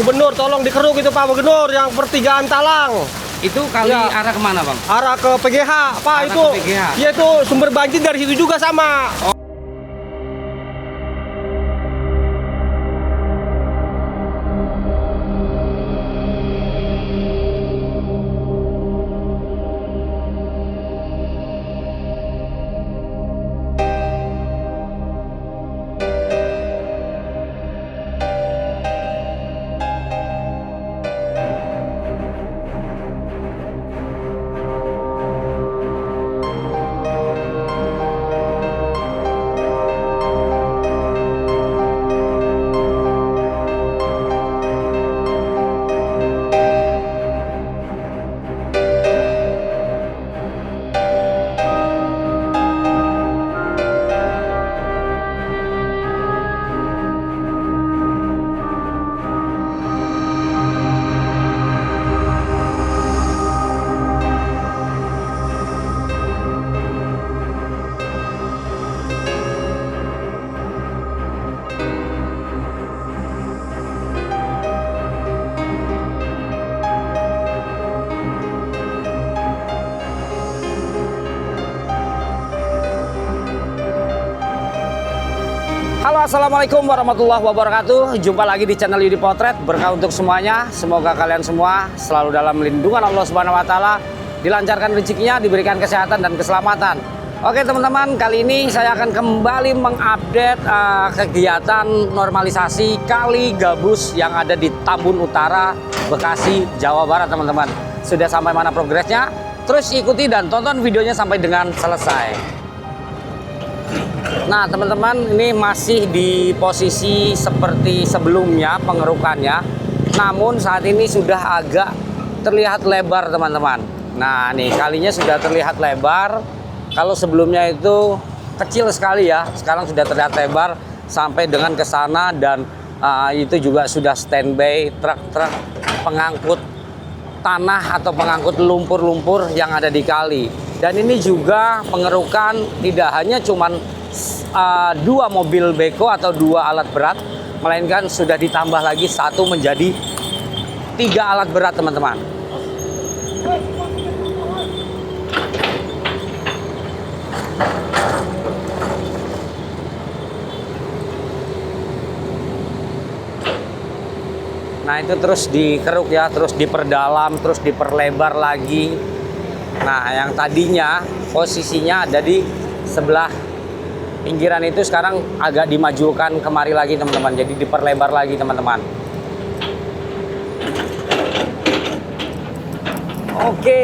Gubernur, tolong dikeruk itu Pak Gubernur yang pertigaan Talang. Itu kali Ya. arah kemana Bang? Arah ke PGH, Pak. Arah Itu ke PGH. ya itu sumber banjir dari situ juga sama. Halo, assalamualaikum warahmatullahi wabarakatuh. Jumpa lagi di channel Yudi Potret. Berkah untuk semuanya. Semoga kalian semua selalu dalam lindungan Allah Subhanahu Wa Taala, dilancarkan rezekinya, diberikan kesehatan dan keselamatan. Oke teman-teman, kali ini saya akan kembali mengupdate kegiatan normalisasi kali gabus yang ada di Tambun Utara, Bekasi, Jawa Barat teman-teman. Sudah sampai mana progresnya? Terus ikuti dan tonton videonya sampai dengan selesai. Nah teman-teman, ini masih di posisi seperti sebelumnya pengerukannya, namun saat ini sudah agak terlihat lebar teman-teman. Nah nih kalinya sudah terlihat lebar. Kalau sebelumnya itu kecil sekali ya, sekarang sudah terlihat lebar sampai dengan ke sana, dan itu juga sudah standby truk-truk pengangkut tanah atau pengangkut lumpur-lumpur yang ada di kali. Dan ini juga pengerukan tidak hanya cuman 2 mobil beko atau 2 alat berat, melainkan sudah ditambah lagi 1 menjadi 3 alat berat teman-teman. Nah itu terus dikeruk ya, terus diperdalam, terus diperlebar lagi. Nah yang tadinya posisinya ada di sebelah pinggiran itu sekarang agak dimajukan kemari lagi teman-teman, jadi diperlebar lagi teman-teman. Oke,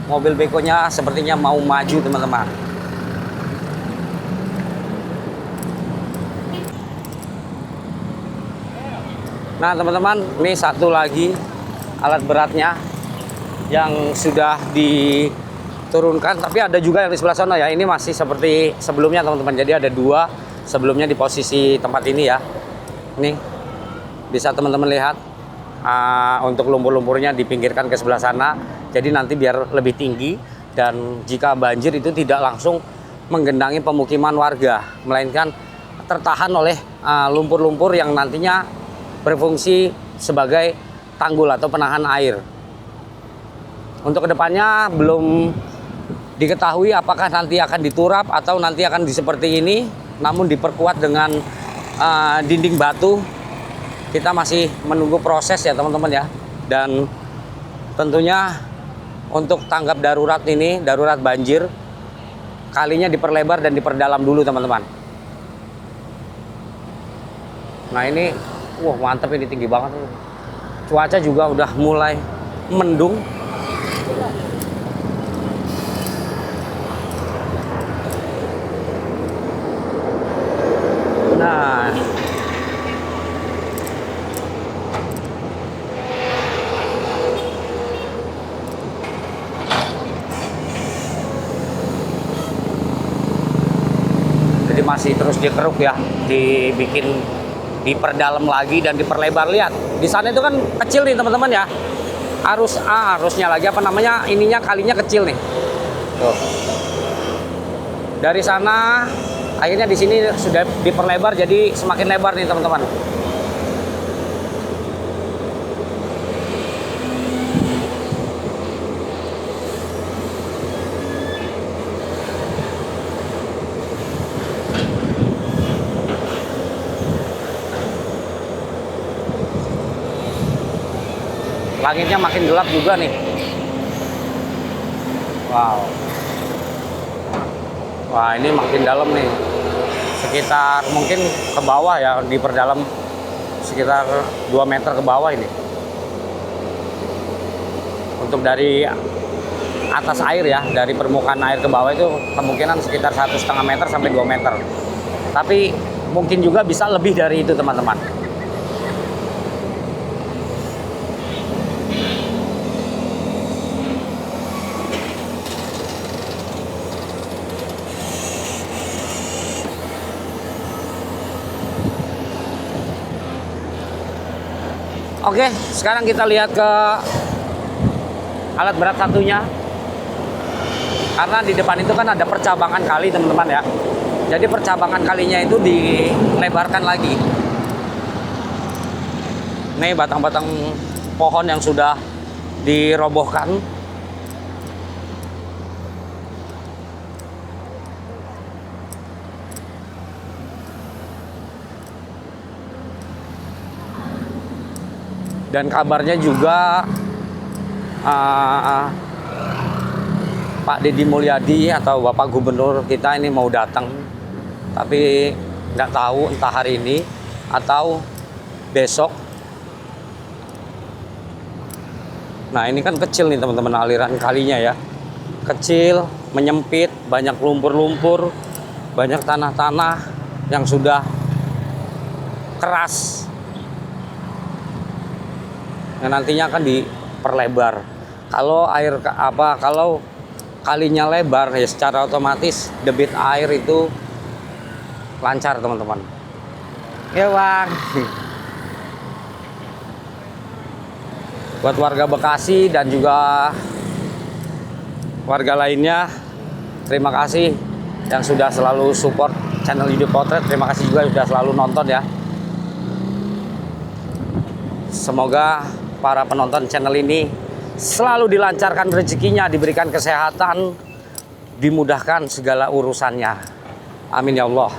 mobil bekonya sepertinya mau maju teman-teman. Nah teman-teman, ini satu lagi alat beratnya yang sudah diturunkan, tapi ada juga yang di sebelah sana ya. Ini masih seperti sebelumnya teman-teman, jadi ada 2 sebelumnya di posisi tempat ini ya. Ini bisa teman-teman lihat, untuk lumpur-lumpurnya dipinggirkan ke sebelah sana, jadi nanti biar lebih tinggi, dan jika banjir itu tidak langsung menggenangi pemukiman warga, melainkan tertahan oleh lumpur-lumpur yang nantinya berfungsi sebagai tanggul atau penahan air. Untuk kedepannya belum diketahui apakah nanti akan diturap atau nanti akan seperti ini, namun diperkuat dengan dinding batu. Kita masih menunggu proses ya teman-teman ya. Dan tentunya untuk tanggap darurat ini, darurat banjir, kalinya diperlebar dan diperdalam dulu teman-teman. Nah ini, wah mantap, ini tinggi banget. Cuaca juga udah mulai mendung. Nah, jadi masih terus dikeruk ya, diperdalam lagi dan diperlebar. Lihat di sana itu kan kecil nih teman-teman ya, arusnya lagi apa namanya, ininya kalinya kecil nih. Tuh. Dari sana akhirnya di sini sudah diperlebar, jadi semakin lebar nih teman-teman. langitnya makin gelap juga nih. Wow. Wah, ini makin dalam nih. Sekitar mungkin ke bawah ya, diperdalam sekitar 2 meter ke bawah ini. Untuk dari atas air ya, dari permukaan air ke bawah itu kemungkinan sekitar 1,5 meter sampai 2 meter. Tapi mungkin juga bisa lebih dari itu teman-teman. Oke, sekarang kita lihat ke alat berat satunya. Karena di depan itu kan ada percabangan kali teman-teman ya. Jadi percabangan kalinya itu dilebarkan lagi. Nih batang-batang pohon yang sudah dirobohkan. Dan kabarnya juga Pak Deddy Mulyadi atau Bapak Gubernur kita ini mau datang, tapi nggak tahu entah hari ini atau besok. Nah ini kan kecil nih teman-teman aliran kalinya ya, kecil, menyempit, banyak lumpur-lumpur, banyak tanah-tanah yang sudah keras. Nah, nantinya akan diperlebar. Kalau kalau kalinya lebar ya secara otomatis debit air itu lancar teman-teman. Ya Bang. Buat warga Bekasi dan juga warga lainnya, terima kasih yang sudah selalu support channel Yudi Potret. Terima kasih juga sudah selalu nonton ya. Semoga para penonton channel ini selalu dilancarkan rezekinya, diberikan kesehatan, dimudahkan segala urusannya. Amin ya Allah.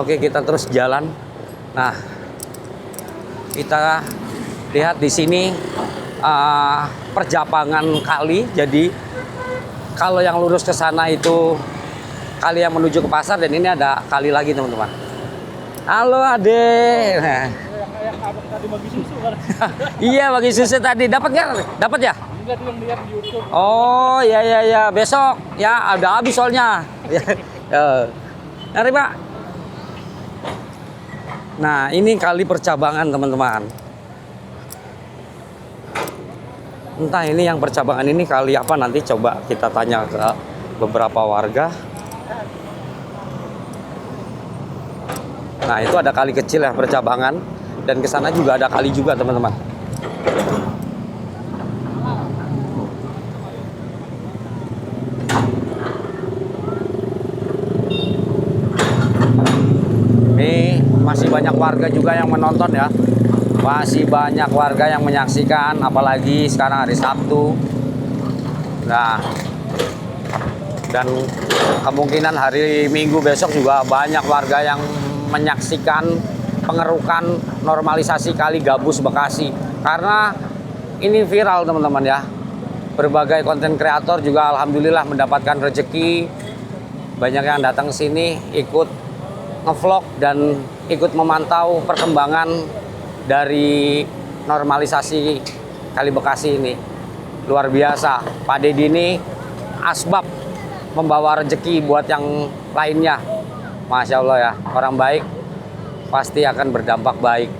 Oke, kita terus jalan. Nah, kita lihat di sini perjapangan kali. Jadi kalau yang lurus ke sana itu kali yang menuju ke pasar, dan ini ada kali lagi teman-teman. Halo Ade. Nah. Tadi bagi susu kan? Iya bagi susu tadi. Dapat nggak? Dapat ya? Enggak, tuh yang lihat di YouTube. Oh ya besok ya, ada habis soalnya. Mari Pak. Nah ini kali percabangan teman-teman. Entah ini yang percabangan ini kali apa, nanti coba kita tanya ke beberapa warga. Nah itu ada kali kecil ya percabangan, dan ke sana juga ada kali juga teman-teman. Ini masih banyak warga juga yang menonton ya, masih banyak warga yang menyaksikan, apalagi sekarang hari Sabtu. Nah dan kemungkinan hari Minggu besok juga banyak warga yang menyaksikan pengerukan normalisasi Kali Gabus Bekasi, karena ini viral teman-teman ya. Berbagai konten kreator juga alhamdulillah mendapatkan rezeki, banyak yang datang ke sini ikut ngevlog dan ikut memantau perkembangan dari normalisasi Kali Bekasi ini. Luar biasa, Pak Deddy ini asbab membawa rezeki buat yang lainnya. Masya Allah ya, orang baik pasti akan berdampak baik.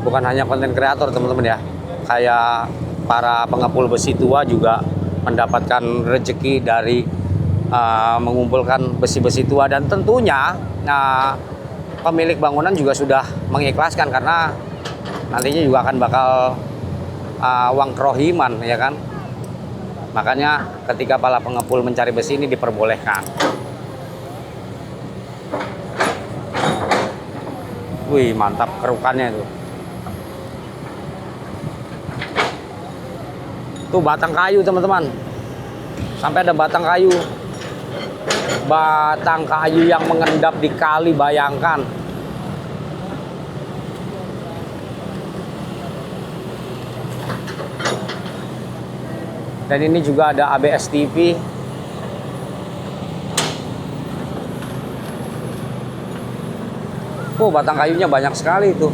Bukan hanya konten kreator teman-teman ya, kayak para pengepul besi tua juga mendapatkan rezeki dari mengumpulkan besi-besi tua, dan tentunya pemilik bangunan juga sudah mengikhlaskan karena nantinya juga akan bakal uang kerohiman ya kan. Makanya ketika para pengepul mencari besi ini diperbolehkan. Wih mantap kerukannya itu. Tuh batang kayu teman-teman, sampai ada batang kayu batang kayu yang mengendap di kali, bayangkan. Dan ini juga ada ABS TV. Oh, batang kayunya banyak sekali itu.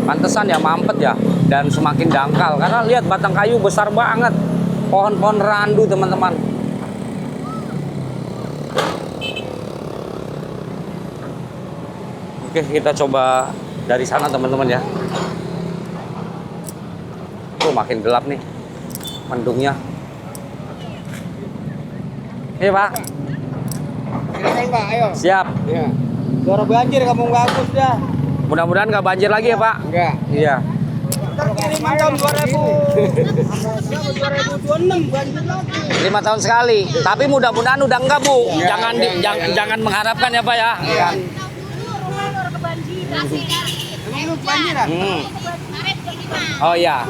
Pantesan ya mampet ya, dan semakin dangkal karena lihat batang kayu besar banget. Pohon-pohon randu, teman-teman. Oke, kita coba dari sana, teman-teman ya. Oh, makin gelap nih mendungnya. Iya, Pak. Silakan Pak, ayo. Siap. Ya. Suara banjir kamu nggak hapus dah. Mudah-mudahan nggak banjir lagi ya, Pak. Enggak. Iya. Kiriman tahun 2026 banjir lagi. 5 tahun sekali. Tapi mudah-mudahan udah enggak, Bu. Jangan mengharapkan ya, Pak ya. Iya. Oh iya.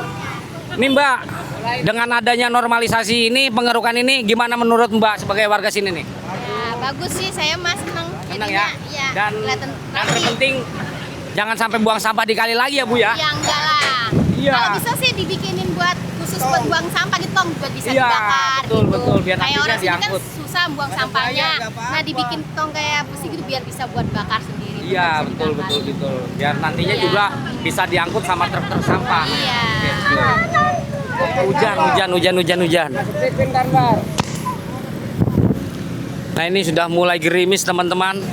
Ini Mbak, dengan adanya normalisasi ini, pengerukan ini, gimana menurut Mbak sebagai warga sini nih? Ya, bagus sih, saya mah senang. Senang ya? Iya, Dan kelihatan yang rapi. terpenting, jangan sampai buang sampah di kali lagi ya, Bu ya? Ya enggak lah. Iya. Kalau bisa sih dibikinin buat khusus buat buang sampah gitu, Tong, buat bisa Iya, dibakar betul, gitu. betul, biar Kayak nantinya orang sini kan diangkut. susah buang sampahnya. Nah, dibikin tong kayak besi gitu biar bisa buat bakar sendiri. Iya, bisa betul, dibakar. betul, betul. Biar nantinya Iya. juga bisa diangkut sama truk-truk sampah. Iya. Hujan. Nah, ini sudah mulai gerimis, teman-teman.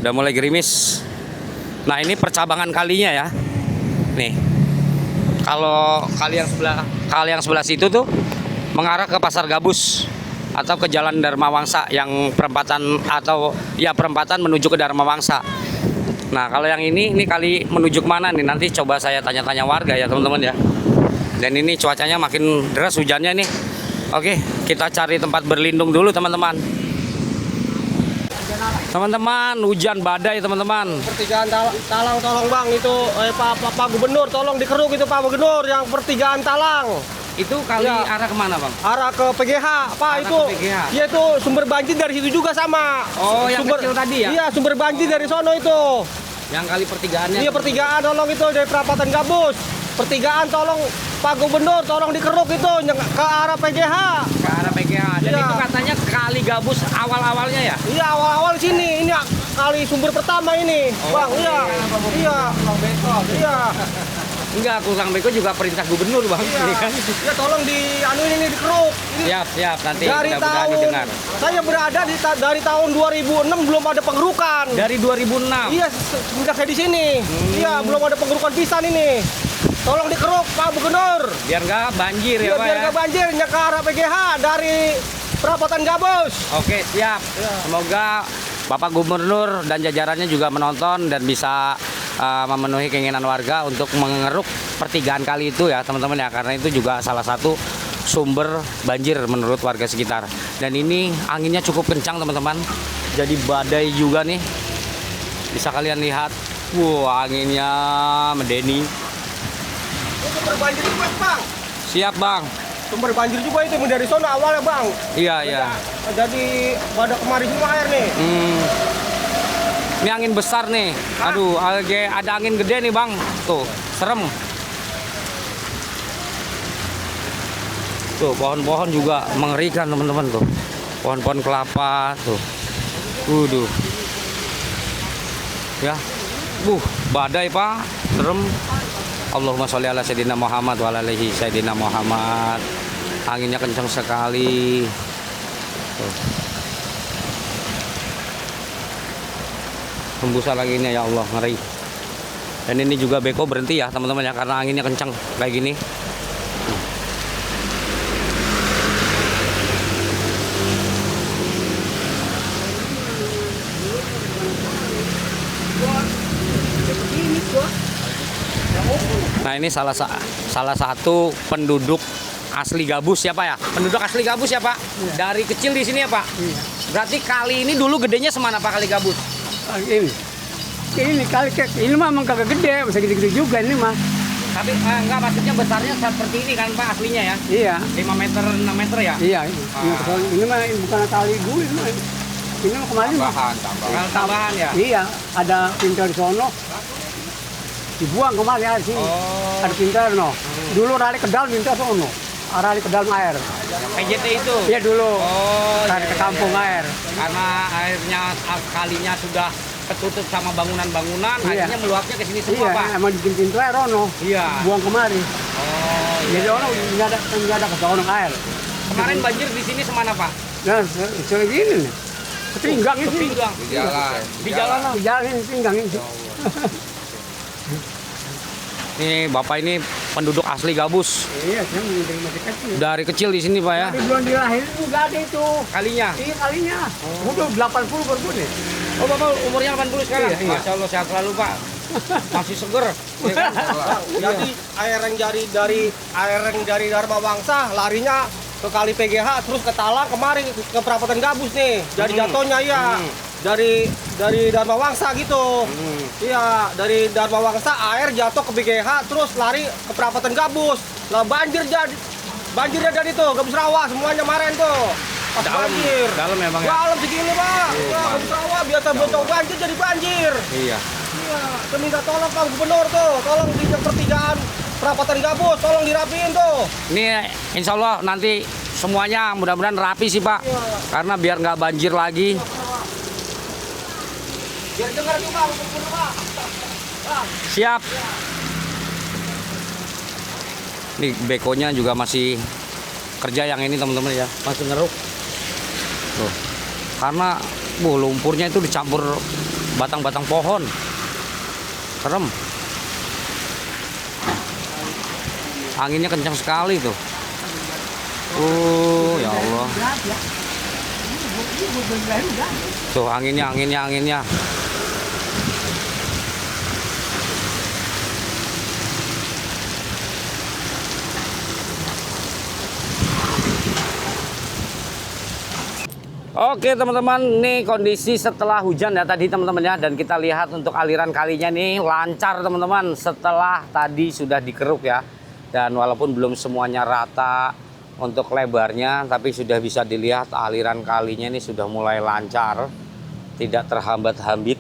Udah mulai gerimis. Nah, ini percabangan kalinya ya. Nih. Kalau kali yang sebelah situ tuh mengarah ke Pasar Gabus atau ke Jalan Dharma Wangsa yang perempatan perempatan menuju ke Dharma Wangsa. Nah, kalau yang ini kali menuju kemana nih? Nanti coba saya tanya-tanya warga ya, teman-teman ya. Dan ini cuacanya makin deras hujannya nih. Oke, kita cari tempat berlindung dulu, teman-teman. Teman-teman, hujan badai, teman-teman. Pertigaan Talang tolong Bang itu Pak Gubernur tolong dikeruk itu Pak Gubernur yang pertigaan Talang. Itu kali Ya. arah kemana, Bang? Arah ke PGH, Pak Arah itu. ke PGH. Iya itu sumber banjir dari situ juga sama. Oh, yang kecil tadi ya? Iya, sumber banjir dari sono itu. Yang kali pertigaannya. Iya, pertigaan tolong itu dari perapatan Gabus. Pertigaan tolong Pak Gubernur tolong dikeruk itu ke arah PGH. Ke arah PGH. Dan Iya. itu katanya kali Gabus awal-awalnya ya? Iya, awal-awal sini. Ini kali sumber pertama ini. Bang, iya. Iya. Iya. Enggak, Tukang Beko juga perintah gubernur, Bang. Iya. Ini kan. Ya tolong ini dikeruk. Ini Siap, nanti dari mudah-mudahan tahun didengar. saya berada dari tahun 2006 belum ada pengerukan. Dari 2006. Iya, semenjak saya di sini. Iya, belum ada pengerukan pisan ini. Tolong dikeruk Pak Gubernur. Biar nggak banjir ya, Iya, Pak biar ya. nggak banjirnya ke arah PGH dari perapatan Gabus. Oke, siap. Semoga Bapak Gubernur dan jajarannya juga menonton dan bisa memenuhi keinginan warga untuk mengeruk pertigaan kali itu ya, teman-teman ya, karena itu juga salah satu sumber banjir menurut warga sekitar. Dan ini anginnya cukup kencang, teman-teman. Jadi badai juga nih. Bisa kalian lihat. Wow, anginnya medeni. Sumber banjir juga, Bang. Siap, Bang. Sumber banjir juga itu dari sono awalnya, Bang. Iya, iya. Jadi pada kemari semua air nih. Ini angin besar nih. Aduh, ada angin gede nih, Bang. Tuh, serem. Tuh, pohon-pohon juga mengerikan, teman-teman tuh. Pohon-pohon kelapa tuh. Waduh. Ya. Badai, Pak. Serem. Allahumma sholli ala sayyidina Muhammad wa ala alihi sayyidina Muhammad. Anginnya kencang sekali. Tuh. Hembusan lagi ini ya Allah, ngeri. Dan ini juga beko berhenti ya, teman-teman ya, karena anginnya kencang kayak gini. Nah, ini salah satu penduduk asli Gabus ya, Pak ya. Penduduk asli Gabus ya, Pak. Dari kecil di sini ya, Pak. Berarti kali ini dulu gedenya semana Pak kali Gabus? Ini ini kali ini mah emang kagak gede, bisa gitu-gitu juga ini mah. Tapi enggak, maksudnya besarnya seperti ini kan Pak aslinya ya? Iya. 5 meter, 6 meter ya? Iya, ini mah bukan tali gue, ini mah kemarin Tambahan ya? Iya, ada pintar di sono. Dibuang kemarin ada sini. Oh. Ada pintar no. Dulu rali ke dalam pintar sono. Rali ke dalam air. PJT itu? Iya dulu. Oh, Rali ke kampung air. Karena airnya kalinya sudah ketutup sama bangunan-bangunan, Iya. akhirnya meluapnya ke sini semua, Iya, Pak. emang bikin pintu air ono. Iya. Buang kemari. Oh, Jadi ono nggak ada ke sono air. Kemarin banjir di sini semana, Pak? Nah, kayak gini nih. Pinggang ini. Pinggang. Di jalan. Di jalan. Di jalan ini pinggang ini. Nih, Bapak ini penduduk asli Gabus. Iya, saya dari masih kecil. Dari kecil di sini, Pak ya. Dari belum dilahirin juga ada itu. Kalinya. Iya kalinya. Udah 80 baru nih. Oh, Bapak umurnya 80 sekarang? Iya, iya. Masya Allah, sehat selalu, Pak. Masih seger. Iya kan? Jadi air yang dari Dharma Wangsa larinya ke kali PGH terus ke Talang kemari ke Perapatan Gabus nih. Jadi jatuhnya ya dari Dharma Wangsa gitu. Iya, dari Dharma Wangsa air jatuh ke PGH terus lari ke Perapatan Gabus. Lah banjirnya dari tuh Gabus Rawa semuanya kemarin tuh. Pas banjir. Dalam memang ya? Dalam segini, Pak. Ya, Gabus Rawa biasa bocor banjir jadi banjir. Iya. Iya, saya minta tolong Pak Gubernur tuh, tolong di pertigaan Perapatan Gabus, tolong dirapiin tuh. Ini insya Allah nanti semuanya mudah-mudahan rapi sih Pak. Karena biar nggak banjir lagi. Biar dengar juga Gubernur Pak. Siap. Nih bekonya juga masih kerja yang ini teman-teman ya, masih ngeruk. Tuh. Karena lumpurnya itu dicampur batang-batang pohon. Serem. Anginnya kencang sekali tuh. Ya Allah. Tuh anginnya. Oke teman-teman, nih kondisi setelah hujan ya tadi teman-teman ya, dan kita lihat untuk aliran kalinya nih lancar teman-teman setelah tadi sudah dikeruk ya. Dan walaupun belum semuanya rata untuk lebarnya, tapi sudah bisa dilihat aliran kalinya ini sudah mulai lancar, tidak terhambat-hambit.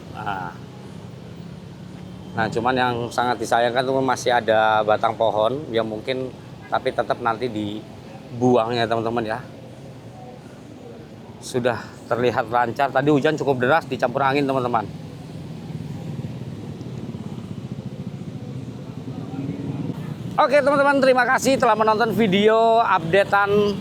Nah cuman yang sangat disayangkan tuh masih ada batang pohon yang mungkin tapi tetap nanti dibuangnya teman-teman ya. Sudah terlihat lancar. Tadi hujan cukup deras dicampur angin teman-teman. Oke teman-teman, terima kasih telah menonton video updatean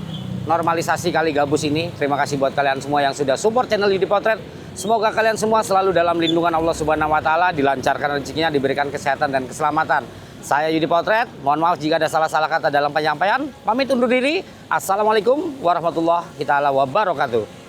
normalisasi Kali Gabus ini. Terima kasih buat kalian semua yang sudah support channel Yudi Potret. Semoga kalian semua selalu dalam lindungan Allah Subhanahu wa taala, dilancarkan rezekinya, diberikan kesehatan dan keselamatan. Saya Yudi Potret, mohon maaf jika ada salah-salah kata dalam penyampaian. Pamit undur diri. Assalamualaikum warahmatullahi wabarakatuh.